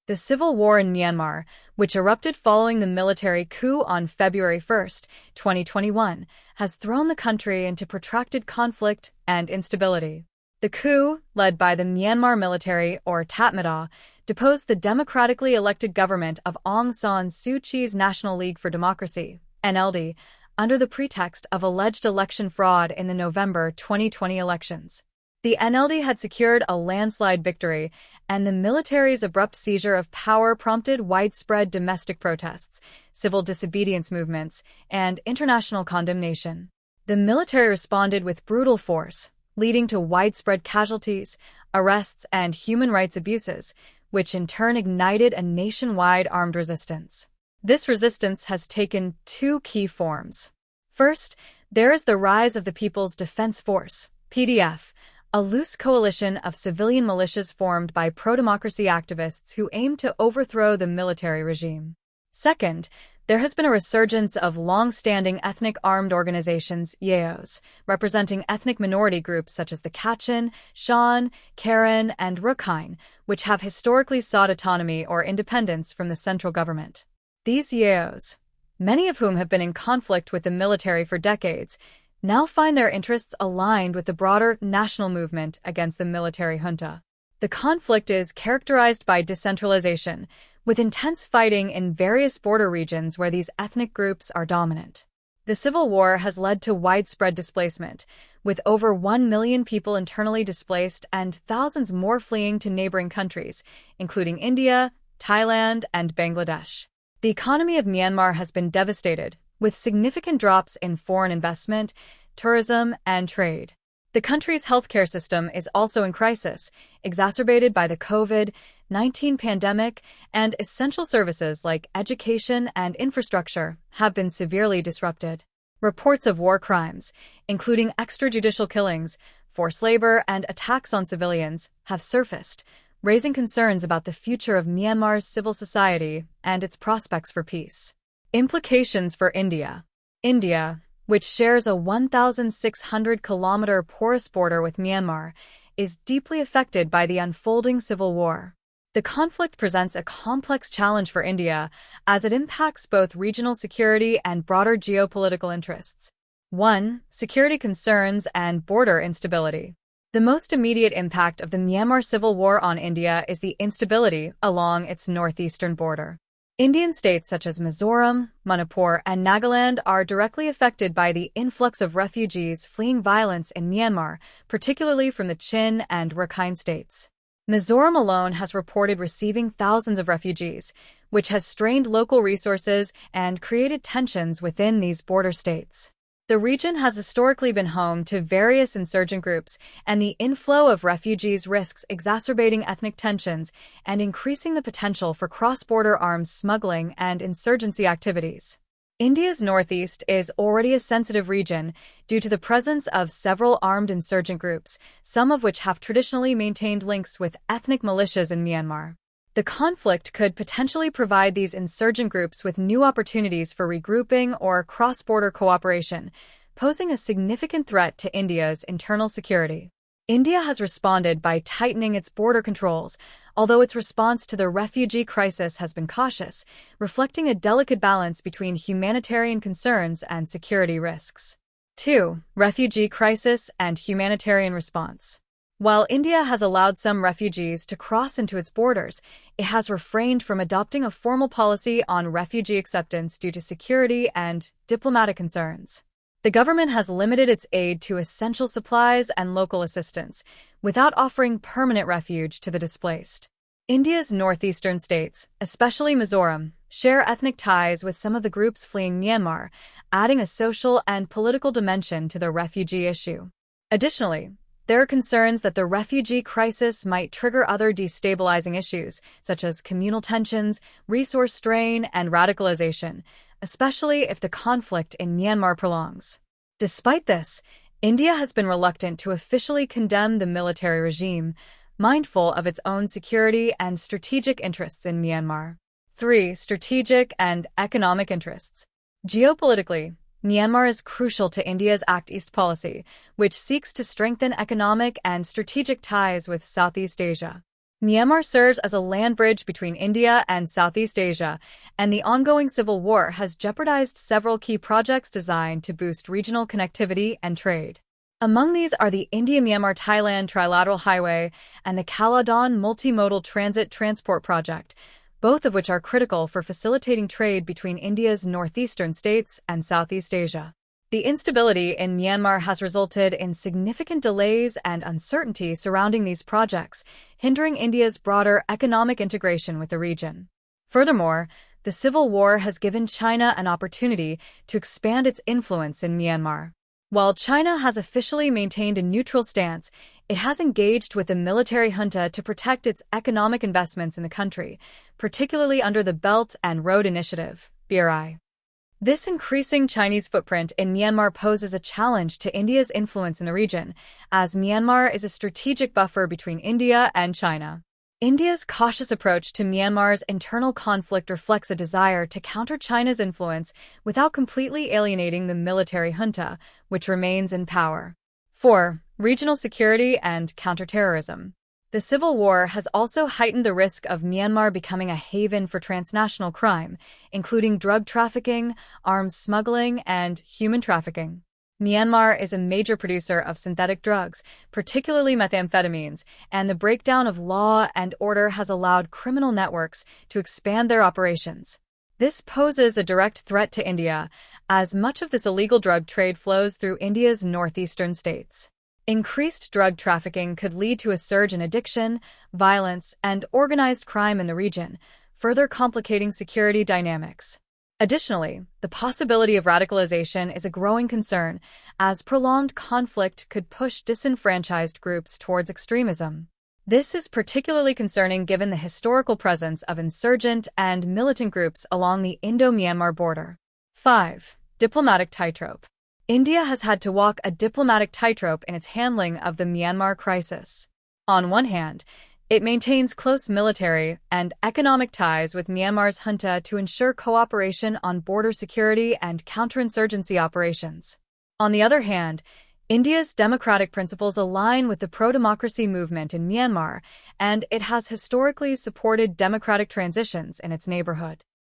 The civil war in Myanmar, which erupted following the military coup on February 1, 2021, has thrown the country into protracted conflict and instability. The coup, led by the Myanmar military, or Tatmadaw, deposed the democratically elected government of Aung San Suu Kyi's National League for Democracy, NLD, under the pretext of alleged election fraud in the November 2020 elections. The NLD had secured a landslide victory, and the military's abrupt seizure of power prompted widespread domestic protests, civil disobedience movements, and international condemnation. The military responded with brutal force, leading to widespread casualties, arrests, and human rights abuses, which in turn ignited a nationwide armed resistance. This resistance has taken two key forms. First, there is the rise of the People's Defense Force, PDF, a loose coalition of civilian militias formed by pro-democracy activists who aim to overthrow the military regime. Second, there has been a resurgence of long-standing ethnic armed organizations, YAOs, representing ethnic minority groups such as the Kachin, Shan, Karen, and Rakhine, which have historically sought autonomy or independence from the central government. These YAOs, many of whom have been in conflict with the military for decades, now find their interests aligned with the broader national movement against the military junta. The conflict is characterized by decentralization, with intense fighting in various border regions where these ethnic groups are dominant. The civil war has led to widespread displacement, with over 1 million people internally displaced and thousands more fleeing to neighboring countries, including India, Thailand, and Bangladesh. The economy of Myanmar has been devastated, with significant drops in foreign investment, tourism, and trade. The country's healthcare system is also in crisis, exacerbated by the COVID-19 pandemic, and essential services like education and infrastructure have been severely disrupted. Reports of war crimes, including extrajudicial killings, forced labor, and attacks on civilians, have surfaced, raising concerns about the future of Myanmar's civil society and its prospects for peace. Implications for India. India, which shares a 1,600-kilometer porous border with Myanmar, is deeply affected by the unfolding civil war. The conflict presents a complex challenge for India as it impacts both regional security and broader geopolitical interests. 1. Security concerns and border instability. The most immediate impact of the Myanmar civil war on India is the instability along its northeastern border. Indian states such as Mizoram, Manipur, and Nagaland are directly affected by the influx of refugees fleeing violence in Myanmar, particularly from the Chin and Rakhine states. Mizoram alone has reported receiving thousands of refugees, which has strained local resources and created tensions within these border states. The region has historically been home to various insurgent groups, and the inflow of refugees risks exacerbating ethnic tensions and increasing the potential for cross-border arms smuggling and insurgency activities. India's northeast is already a sensitive region due to the presence of several armed insurgent groups, some of which have traditionally maintained links with ethnic militias in Myanmar. The conflict could potentially provide these insurgent groups with new opportunities for regrouping or cross-border cooperation, posing a significant threat to India's internal security. India has responded by tightening its border controls, although its response to the refugee crisis has been cautious, reflecting a delicate balance between humanitarian concerns and security risks. 2. Refugee crisis and humanitarian response. While India has allowed some refugees to cross into its borders, it has refrained from adopting a formal policy on refugee acceptance due to security and diplomatic concerns. The government has limited its aid to essential supplies and local assistance, without offering permanent refuge to the displaced. India's northeastern states, especially Mizoram, share ethnic ties with some of the groups fleeing Myanmar, adding a social and political dimension to the refugee issue. Additionally, there are concerns that the refugee crisis might trigger other destabilizing issues, such as communal tensions, resource strain, and radicalization, especially if the conflict in Myanmar prolongs. Despite this, India has been reluctant to officially condemn the military regime, mindful of its own security and strategic interests in Myanmar. 3. Strategic and economic interests. Geopolitically, Myanmar is crucial to India's Act East policy, which seeks to strengthen economic and strategic ties with Southeast Asia. Myanmar serves as a land bridge between India and Southeast Asia, and the ongoing civil war has jeopardized several key projects designed to boost regional connectivity and trade. Among these are the India-Myanmar-Thailand Trilateral Highway and the Caledon Multimodal Transit Transport Project, both of which are critical for facilitating trade between India's northeastern states and Southeast Asia. The instability in Myanmar has resulted in significant delays and uncertainty surrounding these projects, hindering India's broader economic integration with the region. Furthermore, the civil war has given China an opportunity to expand its influence in Myanmar. While China has officially maintained a neutral stance, it has engaged with the military junta to protect its economic investments in the country, particularly under the Belt and Road Initiative, BRI. This increasing Chinese footprint in Myanmar poses a challenge to India's influence in the region, as Myanmar is a strategic buffer between India and China. India's cautious approach to Myanmar's internal conflict reflects a desire to counter China's influence without completely alienating the military junta, which remains in power. 4. Regional security and counterterrorism. The civil war has also heightened the risk of Myanmar becoming a haven for transnational crime, including drug trafficking, arms smuggling, and human trafficking. Myanmar is a major producer of synthetic drugs, particularly methamphetamines, and the breakdown of law and order has allowed criminal networks to expand their operations. This poses a direct threat to India, as much of this illegal drug trade flows through India's northeastern states. Increased drug trafficking could lead to a surge in addiction, violence, and organized crime in the region, further complicating security dynamics. Additionally, the possibility of radicalization is a growing concern, as prolonged conflict could push disenfranchised groups towards extremism. This is particularly concerning given the historical presence of insurgent and militant groups along the Indo-Myanmar border. 5. Diplomatic tightrope. India has had to walk a diplomatic tightrope in its handling of the Myanmar crisis. On one hand, it maintains close military and economic ties with Myanmar's junta to ensure cooperation on border security and counterinsurgency operations. On the other hand, India's democratic principles align with the pro-democracy movement in Myanmar, and it has historically supported democratic transitions in its neighborhood.